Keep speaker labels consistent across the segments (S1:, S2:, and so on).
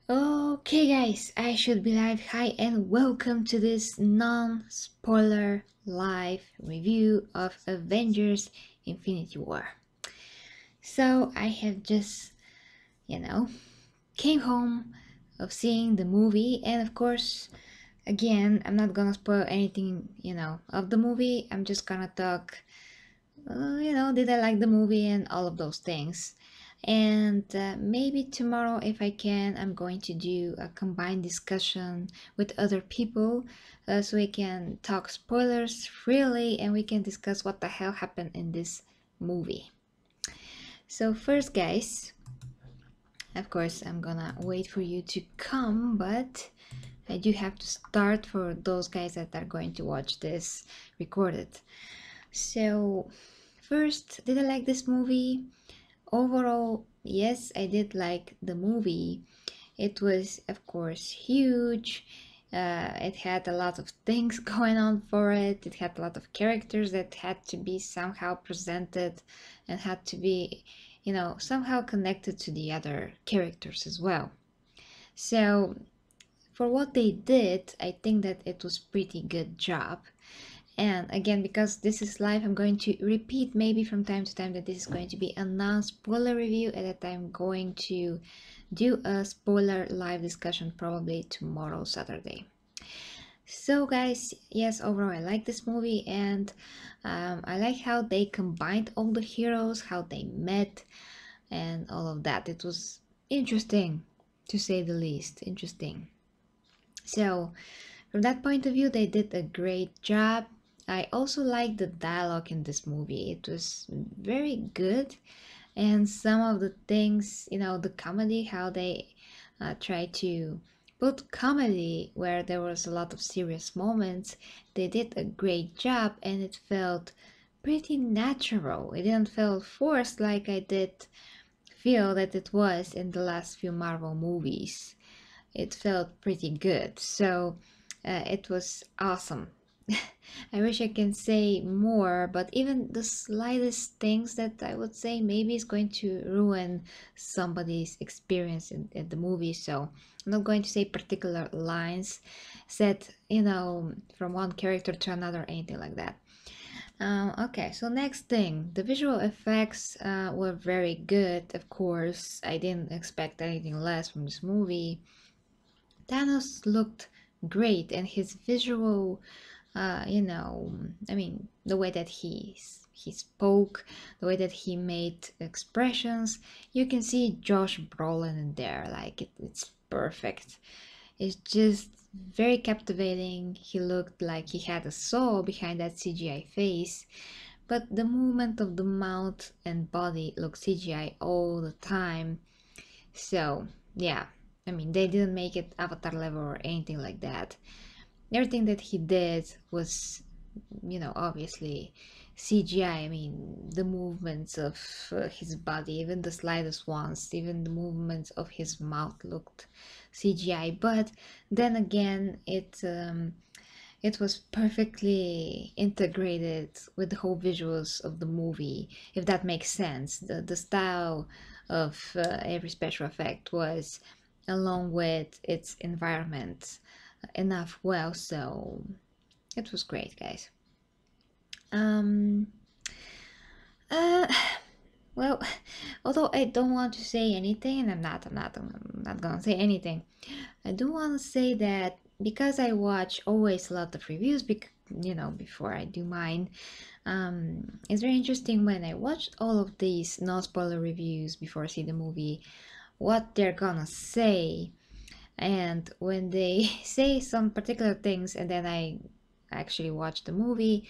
S1: Okay guys, I should be live. Hi and welcome to this non-spoiler live review of Avengers Infinity War. So I have just, you know, came home of seeing the movie, and of course, again, I'm not gonna spoil anything, of the movie. I'm just gonna talk, did I like the movie and all of those things. And maybe tomorrow, if I can, I'm going to do a combined discussion with other people so we can talk spoilers freely and we can discuss what the hell happened in this movie. So, first, guys, of course, I'm gonna wait for you to come, but I do have to start for those guys that are going to watch this recorded. So, first, did I like this movie? Overall, yes, I did like the movie. It was, of course, huge. It had a lot of things going on for it. It had a lot of characters that had to be somehow presented and had to be, somehow connected to the other characters as well. So, for what they did, I think that it was pretty good job. And again, because this is live, I'm going to repeat maybe from time to time that this is going to be a non-spoiler review and that I'm going to do a spoiler live discussion probably tomorrow, Saturday. So guys, yes, overall I like this movie, and I like how they combined all the heroes, how they met and all of that. It was interesting, to say the least. Interesting. So from that point of view, they did a great job. I also like the dialogue in this movie. It was very good, and some of the things, the comedy, how they try to put comedy where there was a lot of serious moments. They did a great job, and it felt pretty natural. It didn't feel forced like I did feel that it was in the last few Marvel movies. It felt pretty good. So it was awesome. I wish I can say more, but even the slightest things that I would say maybe is going to ruin somebody's experience in the movie. So I'm not going to say particular lines said, from one character to another, anything like that. Okay, so next thing, the visual effects were very good. Of course, I didn't expect anything less from this movie. Thanos looked great, and his visual, the way that he spoke, the way that he made expressions, you can see Josh Brolin in there. Like it's perfect. It's just very captivating. He looked like he had a soul behind that CGI face, but the movement of the mouth and body looked CGI all the time. So, yeah, they didn't make it Avatar level or anything like that. Everything that he did was, obviously CGI. The movements of his body, even the slightest ones, even the movements of his mouth looked CGI. But then again, it was perfectly integrated with the whole visuals of the movie, if that makes sense. The style of every special effect was along with its environment enough well, so it was great, guys. Um, uh, well, although I don't want to say anything, and I'm not gonna say anything. I do want to say that because I watch always a lot of reviews, before I do mine, it's very interesting when I watched all of these non-spoiler reviews before I see the movie, what they're gonna say, and when they say some particular things, and then I actually watch the movie,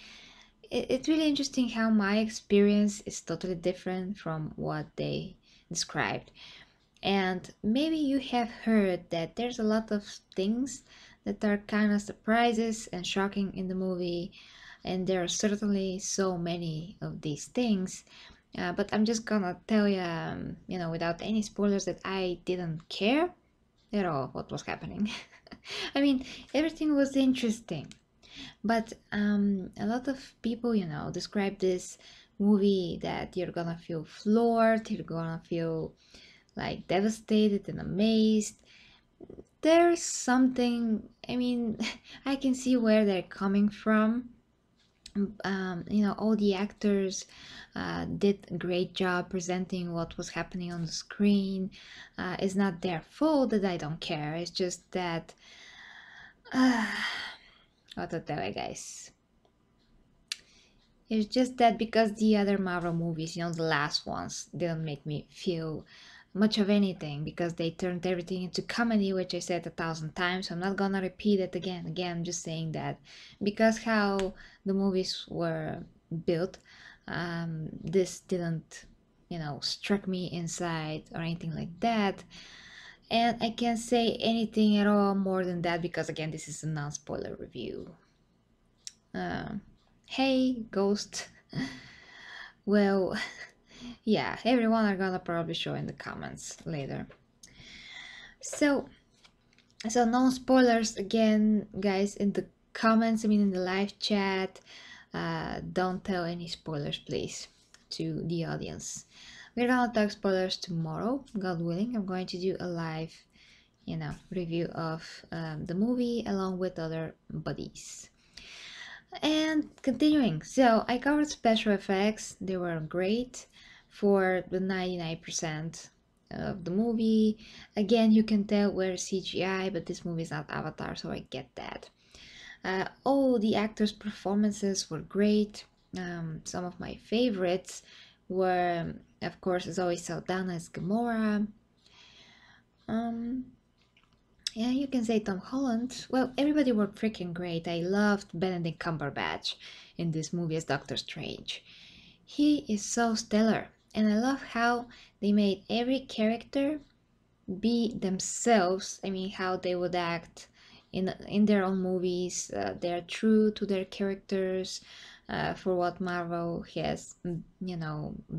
S1: it's really interesting how my experience is totally different from what they described. And maybe you have heard that there's a lot of things that are kind of surprises and shocking in the movie, and there are certainly so many of these things. But I'm just gonna tell you, without any spoilers, that I didn't care at all what was happening. I mean, everything was interesting, but a lot of people, describe this movie that you're gonna feel floored, you're gonna feel like devastated and amazed. there's something, I mean, I can see where they're coming from. All the actors did a great job presenting what was happening on the screen. It's not their fault that I don't care. It's just that, uh, what to tell you guys. It's just that because the other Marvel movies, the last ones, didn't make me feel much of anything because they turned everything into comedy, which I said 1,000 times. So I'm not gonna repeat it again. Again, I'm just saying that because how the movies were built, this didn't, struck me inside or anything like that. And I can't say anything at all more than that because again, this is a non-spoiler review. Uh, hey, Ghost. Well, yeah, everyone are gonna probably show in the comments later. So, no spoilers again, guys, in the comments, I mean in the live chat. Don't tell any spoilers, please, to the audience. We're gonna talk spoilers tomorrow, God willing. I'm going to do a live, review of the movie along with other buddies. And continuing, so I covered special effects, they were great for the 99% of the movie. Again, you can tell we're CGI, but this movie is not Avatar, so I get that. All the actors' performances were great. Some of my favorites were, of course, Zoe Saldana as Gamora. Um, Yeah, you can say Tom Holland. Well, everybody worked freaking great. I loved Benedict Cumberbatch in this movie as Doctor Strange. He is so stellar, and I love how they made every character be themselves. I mean, how they would act in their own movies. They're true to their characters for what Marvel has,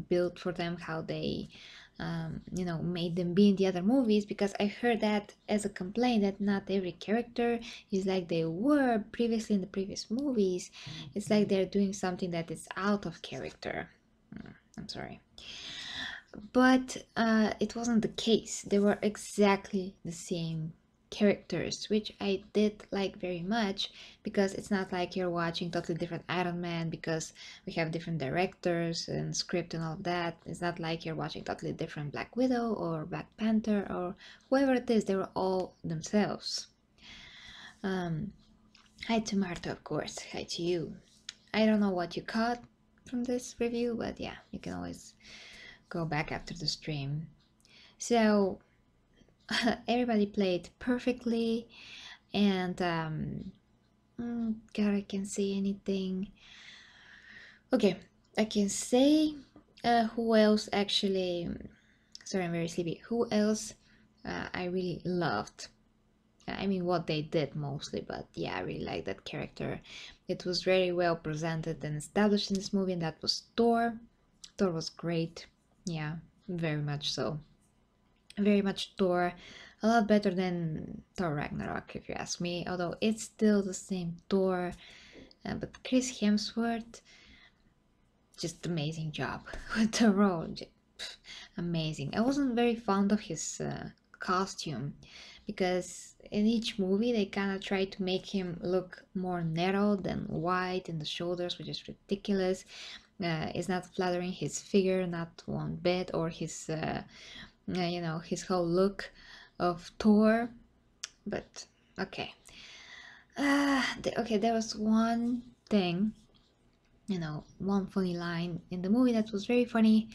S1: built for them. How they, made them be in the other movies. Because I heard that as a complaint that not every character is like they were previously in the previous movies. It's like they're doing something that is out of character. I'm sorry. But it wasn't the case. They were exactly the same characters, which I did like very much because it's not like you're watching totally different Iron Man because we have different directors and script and all of that. It's not like you're watching totally different Black Widow or Black Panther or whoever it is. They were all themselves. Um, Hi to Marta, of course. Hi to you. I don't know what you caught from this review, but yeah, you can always go back after the stream. So everybody played perfectly, and God, I can say anything. Okay, I can say who else actually. Sorry, I'm very sleepy. Who else I really loved? I mean, what they did mostly, but yeah, I really like that character. It was very well presented and established in this movie, and that was Thor. Thor was great. Yeah, very much so. Very much Thor. A lot better than Thor Ragnarok, if you ask me. Although it's still the same Thor. But Chris Hemsworth, just amazing job with the role. Amazing. I wasn't very fond of his costume because in each movie they kind of try to make him look more narrow than wide in the shoulders, which is ridiculous. It's not flattering his figure, not one bit, or his his whole look of Thor. But okay. Okay, there was one thing, one funny line in the movie that was very funny,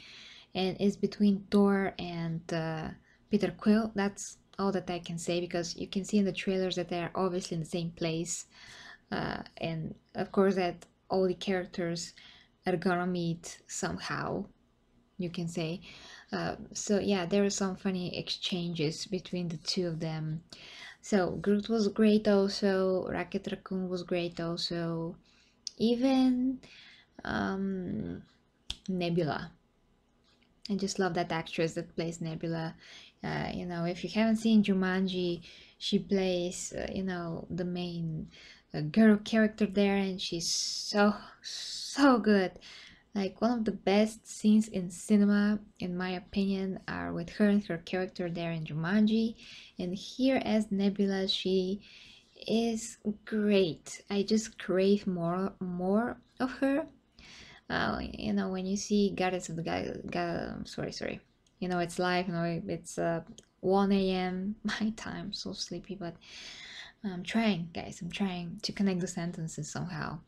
S1: and it's between Thor and Peter Quill. That's all that I can say because you can see in the trailers that they're obviously in the same place, and of course that all the characters are gonna meet somehow. You can say. So yeah, there were some funny exchanges between the two of them. So Groot was great also. Rocket Raccoon was great also. Even Nebula. I just love that actress that plays Nebula. If you haven't seen Jumanji, she plays, the main girl character there, and she's so, so good. Like one of the best scenes in cinema, in my opinion, are with her and her character there in Jumanji. And here as Nebula, she is great. I just crave more of her. When you see Goddess of the sorry. It's live. It's 1 a.m. my time. So sleepy, but I'm trying, guys. I'm trying to connect the sentences somehow.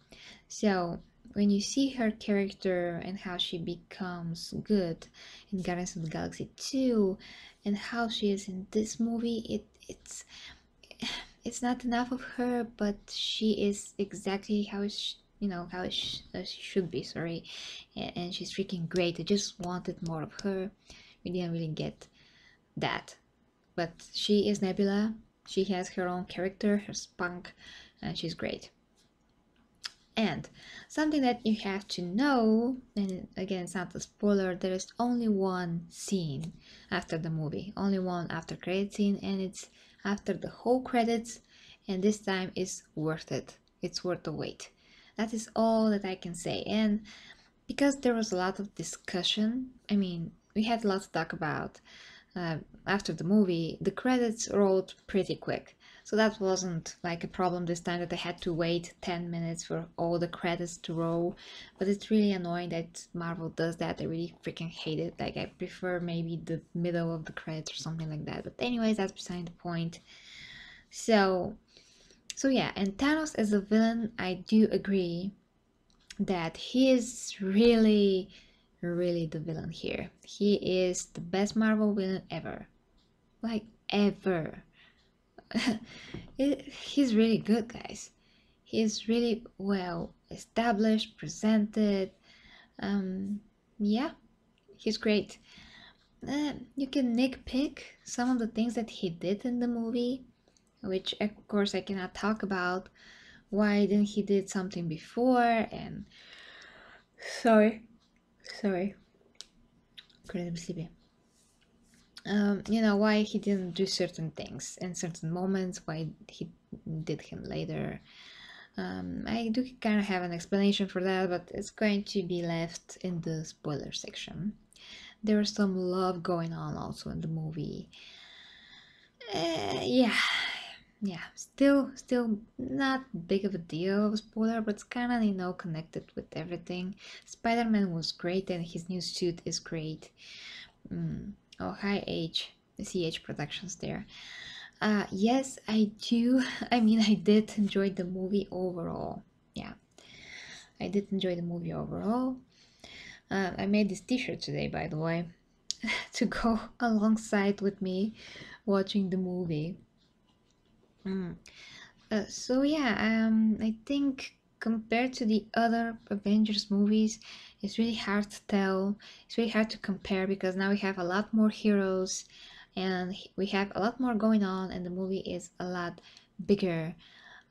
S1: So when you see her character and how she becomes good in Guardians of the Galaxy 2 and how she is in this movie, it's not enough of her, but she is exactly how she should be. Sorry, and she's freaking great. I just wanted more of her. We didn't really get that, but she is Nebula. She has her own character, her spunk, and she's great. And something that you have to know, and again, it's not a spoiler, there is only one scene after the movie, only one after credit scene, and it's after the whole credits, and this time is worth it. It's worth the wait. That is all that I can say. And because there was a lot of discussion, I mean, we had a lot to talk about uh, after the movie, the credits rolled pretty quick. So that wasn't like a problem this time that I had to wait 10 minutes for all the credits to roll. But it's really annoying that Marvel does that. I really freaking hate it. Like, I prefer maybe the middle of the credits or something like that. But anyways, that's beside the point. So, so yeah, and Thanos as a villain, I do agree that he is really the villain here. He is the best Marvel villain ever. Like, ever. He's really good, guys. He's really well established, presented. Um, yeah, he's great. You can nitpick some of the things that he did in the movie, which of course I cannot talk about. Why didn't he did something before? And sorry, sorry, incredibly sleepy. Why he didn't do certain things in certain moments, why he did him later. I do kind of have an explanation for that, but it's going to be left in the spoiler section. There's some love going on also in the movie. Yeah, still not big of a deal of a spoiler, but it's kind of connected with everything. Spider-Man was great, and his new suit is great. Oh, hi H, CH Productions there. Yes, I do. I mean, I did enjoy the movie overall. Yeah, I did enjoy the movie overall. I made this t-shirt today, by the way, to go alongside with me watching the movie. So yeah, I think compared to the other Avengers movies, it's really hard to tell. It's really hard to compare because now we have a lot more heroes, and we have a lot more going on, and the movie is a lot bigger.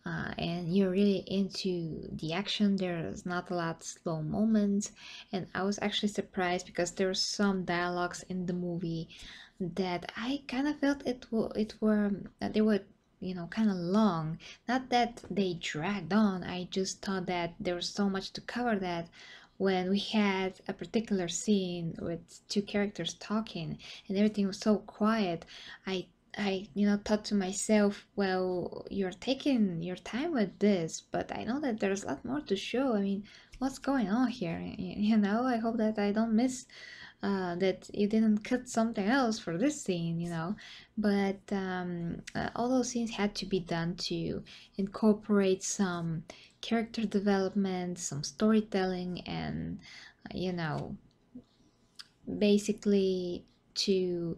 S1: And you're really into the action. There's not a lot slow moments, and I was actually surprised because there were some dialogues in the movie that I kind of felt it were that they were kind of long. Not that they dragged on. I just thought that there was so much to cover that when we had a particular scene with two characters talking and everything was so quiet, I thought to myself, well, you're taking your time with this, but I know that there's a lot more to show. I mean, what's going on here? I hope that I don't miss that you didn't cut something else for this scene. But all those scenes had to be done to incorporate some character development, some storytelling, and you know, basically to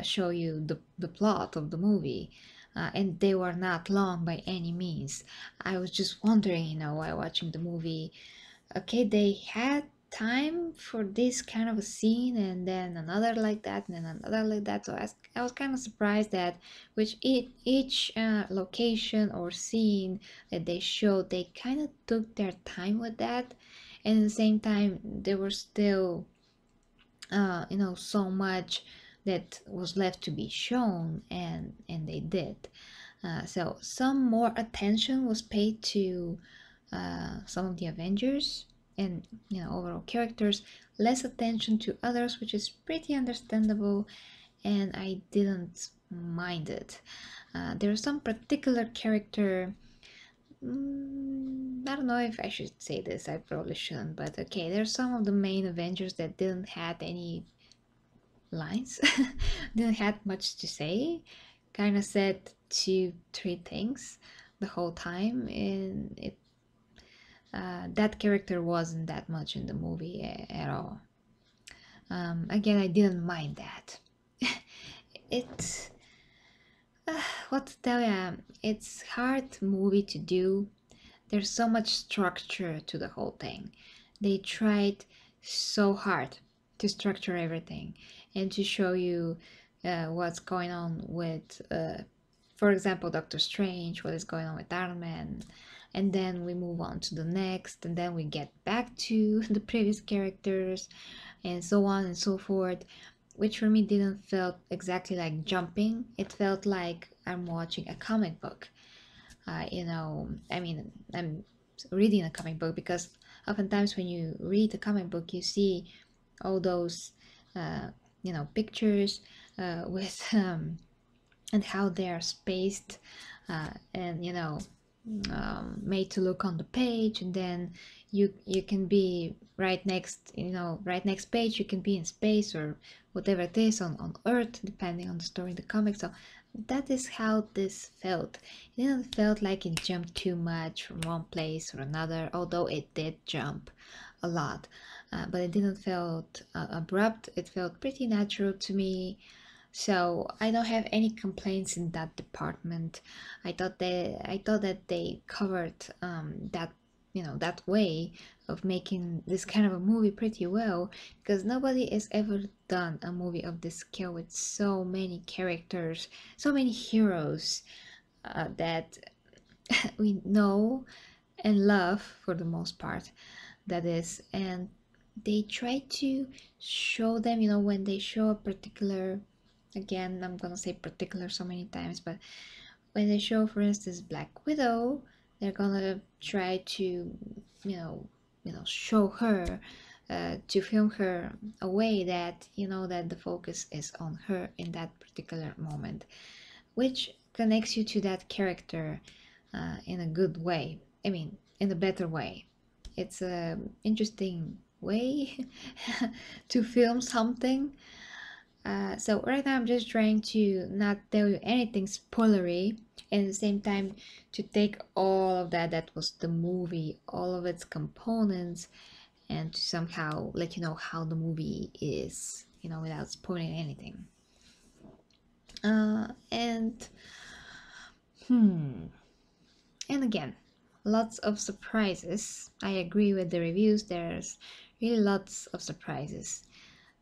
S1: show you the plot of the movie. And they were not long by any means. I was just wondering, while watching the movie, okay, they had time for this kind of a scene and then another like that and then another like that. So I was kind of surprised that with each location or scene that they showed, they kind of took their time with that. And at the same time, there were still so much that was left to be shown, and they did. So some more attention was paid to some of the Avengers, and overall characters, less attention to others, which is pretty understandable, and I didn't mind it. There's some particular character. I don't know if I should say this. I probably shouldn't, but okay. There's some of the main Avengers that didn't have any lines, didn't have much to say. Kind of said two, three things the whole time, and that character wasn't that much in the movie at all. Again, I didn't mind that. It's what to tell ya. It's hard movie to do. There's so much structure to the whole thing. They tried so hard to structure everything and to show you what's going on with, for example, Doctor Strange, what is going on with Iron Man, and then we move on to the next, and then we get back to the previous characters, and so on and so forth, which for me didn't feel exactly like jumping. It felt like I'm watching a comic book. I mean, I'm reading a comic book because oftentimes when you read a comic book, you see all those, uh, pictures with and how they are spaced, and made to look on the page, and then you can be right next, right next page, you can be in space or whatever it is on Earth, depending on the story in the comic. So that is how this felt. It didn't felt like it jumped too much from one place or another, although it did jump a lot, but it didn't felt abrupt. It felt pretty natural to me, so I don't have any complaints in that department. I thought that they covered that that way of making this kind of a movie pretty well, because nobody has ever done a movie of this scale with so many characters, so many heroes that we know and love for the most part, that is. And they try to show them, when they show a particular, again, I'm gonna say particular so many times, but when they show, for instance, Black Widow, they're gonna try to, show her, to film her a way that that the focus is on her in that particular moment, which connects you to that character in a good way. I mean, in a better way. It's a interesting way to film something. So right now I'm just trying to not tell you anything spoilery, and at the same time to take all of that was the movie, all of its components, and to somehow let you know how the movie is, without spoiling anything. And and again, lots of surprises. I agree with the reviews. There's really lots of surprises.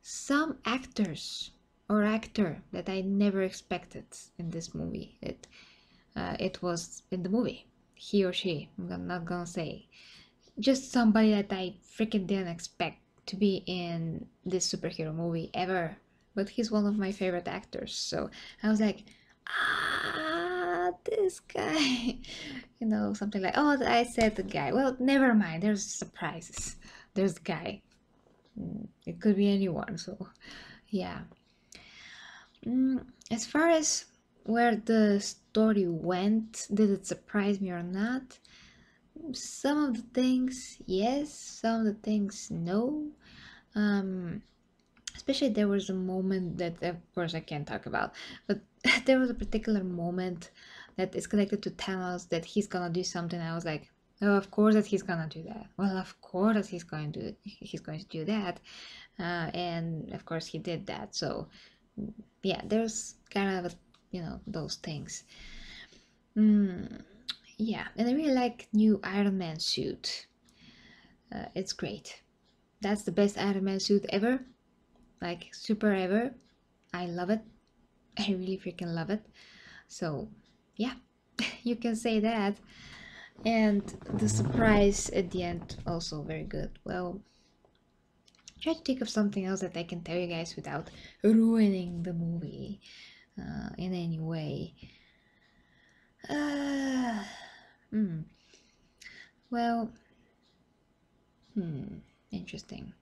S1: Some actors or actor that I never expected in this movie. It was in the movie. He or she. I'm not gonna say. Just somebody that I freaking didn't expect to be in this superhero movie ever. But he's one of my favorite actors. So I was like, this guy. Something like, oh, I said the guy. Well, never mind. There's surprises. There's the guy. It could be anyone. So yeah. As far as where the story went, did it surprise me or not? Some of the things, yes. Some of the things, no. Especially there was a moment that, of course, I can't talk about, but there was a particular moment that is connected to Thanos that he's gonna do something. I was like, oh, of course that he's gonna do that. Well, of course that he's going to do that, and of course he did that. So yeah, there's kind of those things. Yeah, and I really like new Iron Man suit. It's great. That's the best Iron Man suit ever, like super ever. I love it. I really freaking love it. So yeah, you can say that. And the surprise at the end also very good. Well, try to think of something else that I can tell you guys without ruining the movie in any way. Uh, hmm. Well, Interesting.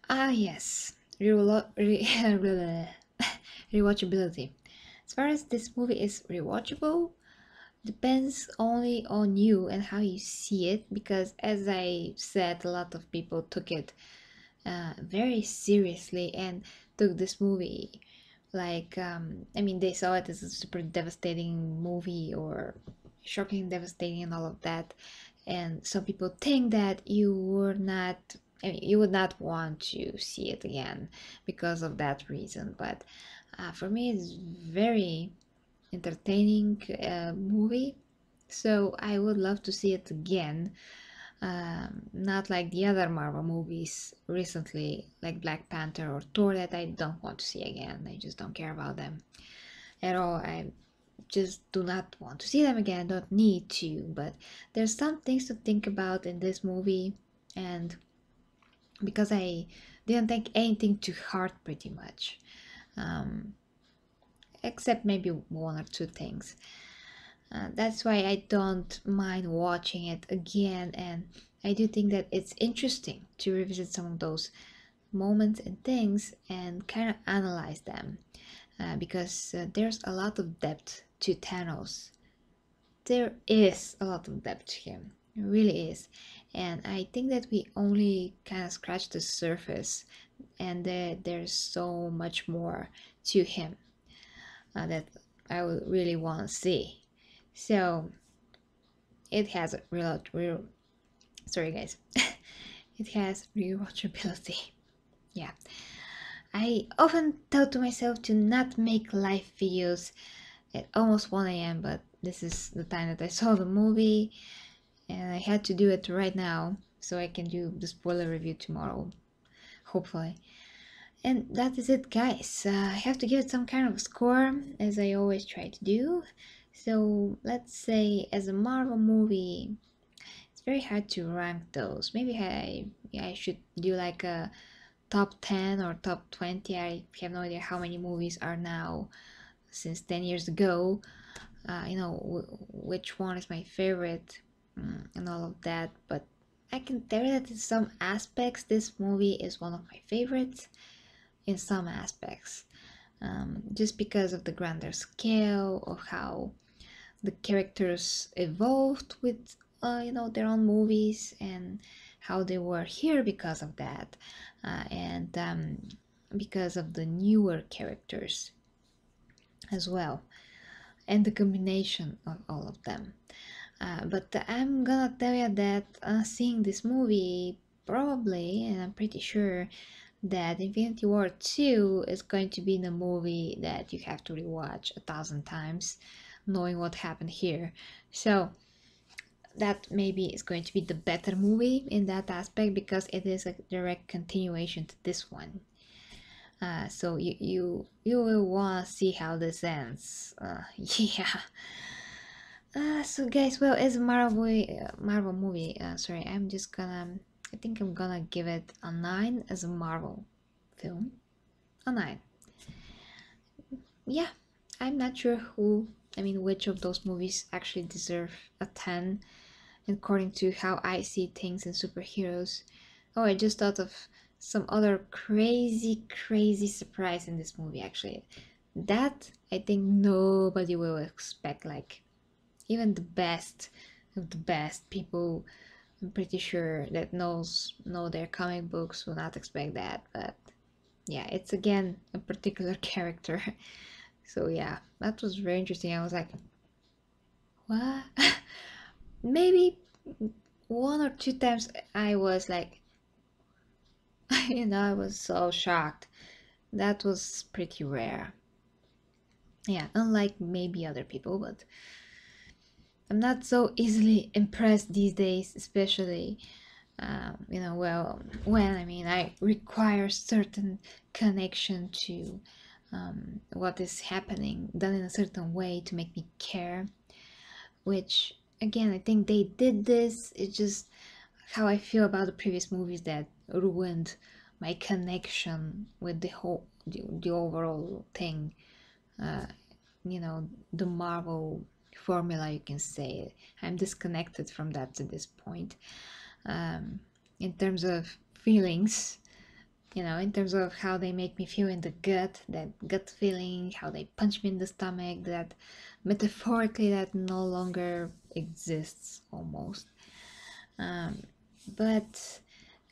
S1: Ah, yes. Rewatchability. As far as this movie is rewatchable, depends only on you and how you see it, because as I said, a lot of people took it very seriously and took this movie like, I mean, they saw it as a super devastating movie or shocking, devastating, and all of that. And some people think that you were not, I mean, you would not want to see it again because of that reason. But for me, it's very entertaining movie, so I would love to see it again. Not like the other Marvel movies recently, like Black Panther or Thor, that I don't want to see again. I just don't care about them at all. I just do not want to see them again. I don't need to, but there's some things to think about in this movie, and because I didn't take anything to heart pretty much, um, except maybe one or two things. That's why I don't mind watching it again, and I do think that it's interesting to revisit some of those moments and things and kind of analyze them, because there's a lot of depth to Thanos. There is a lot of depth to him, it really is, and I think that we only kind of scratched the surface, and there's so much more to him that I would really want to see. So it has a real sorry guys, it has rewatchability. Yeah, I often tell to myself to not make live videos at almost 1 a.m., but this is the time that I saw the movie and I had to do it right now so I can do the spoiler review tomorrow, hopefully. And that is it, guys. I have to give it some kind of score, as I always try to do. So let's say, as a Marvel movie, it's very hard to rank those. Maybe I should do like a top 10 or top 20. I have no idea how many movies are now since 10 years ago. Which one is my favorite, and all of that. But I can tell you that in some aspects, this movie is one of my favorites. In some aspects, just because of the grander scale of how the characters evolved with their own movies, and how they were here because of that, and because of the newer characters as well, and the combination of all of them. But I'm gonna tell you that seeing this movie, probably, and I'm pretty sure that Infinity War 2 is going to be the movie that you have to rewatch 1,000 times, knowing what happened here. So that maybe is going to be the better movie in that aspect, because it is a direct continuation to this one. So you will want to see how this ends. Yeah. So guys, well, as a Marvel movie, sorry, I think I'm gonna give it a 9 as a Marvel film. A 9. Yeah, I'm not sure which of those movies actually deserve a 10, according to how I see things in superheroes. Oh, I just thought of some other crazy surprise in this movie, actually. That I think nobody will expect, like, even the best of the best people, I'm pretty sure, that know their comic books will not expect that. But yeah, it's again a particular character. So yeah, that was very interesting. I was like, what? Maybe one or two times I was like, I was so shocked. That was pretty rare. Yeah, unlike maybe other people, but I'm not so easily impressed these days, especially, well, when I require certain connection to what is happening, done in a certain way to make me care, which again, I think they did this. It's just how I feel about the previous movies that ruined my connection with the overall thing. Uh, the Marvel formula, you can say. I'm disconnected from that to this point. in terms of feelings, in terms of how they make me feel in the gut, that gut feeling, how they punch me in the stomach, that metaphorically that no longer exists almost. But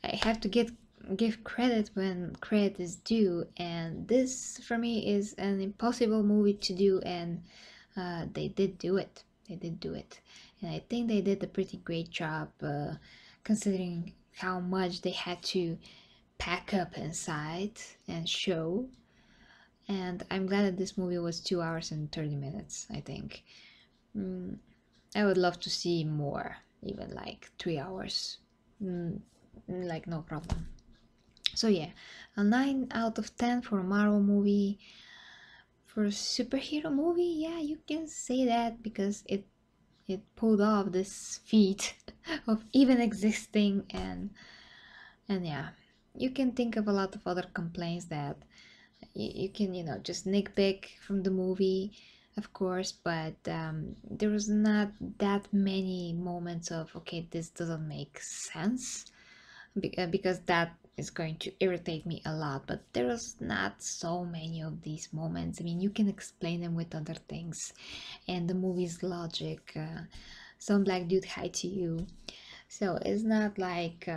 S1: I have to give credit when credit is due, and this for me is an impossible movie to do, and they did do it. They did do it, and I think they did a pretty great job, considering how much they had to pack up inside and show. And I'm glad that this movie was 2 hours and 30 minutes, I think. I would love to see more, even like 3 hours. Like, no problem. So yeah, a 9 out of 10 for a Marvel movie. For a superhero movie, yeah, you can say that, because it pulled off this feat of even existing. And yeah, you can think of a lot of other complaints that you can, just nitpick from the movie, of course, but there was not that many moments of, okay, this doesn't make sense, because that is going to irritate me a lot. But there was not so many of these moments. I mean, you can explain them with other things, and the movie's logic. Some black dude hi to you, so it's not like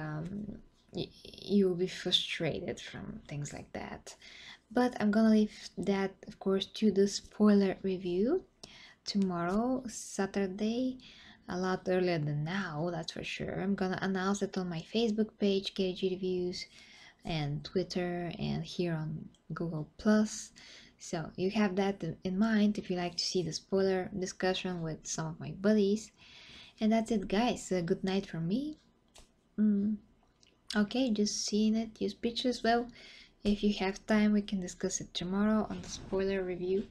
S1: you will be frustrated from things like that. But I'm gonna leave that, of course, to the spoiler review tomorrow, Saturday, a lot earlier than now, that's for sure. I'm gonna announce it on my Facebook page, KG Reviews, and Twitter, and here on Google Plus. So you have that in mind if you like to see the spoiler discussion with some of my buddies. And that's it, guys. Good night from me. Okay, just seeing it, you speechless. Well, if you have time, we can discuss it tomorrow on the spoiler review.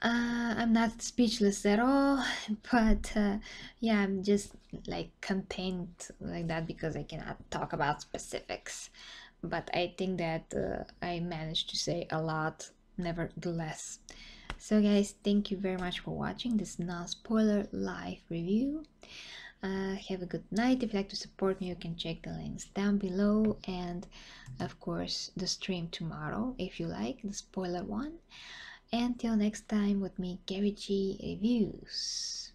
S1: I'm not speechless at all, but yeah, I'm just like contained like that because I cannot talk about specifics. But I think that I managed to say a lot, nevertheless. So, guys, thank you very much for watching this non-spoiler live review. Have a good night. If you'd like to support me, you can check the links down below, and of course, the stream tomorrow if you like the spoiler one. Until next time with me, Gary G Reviews.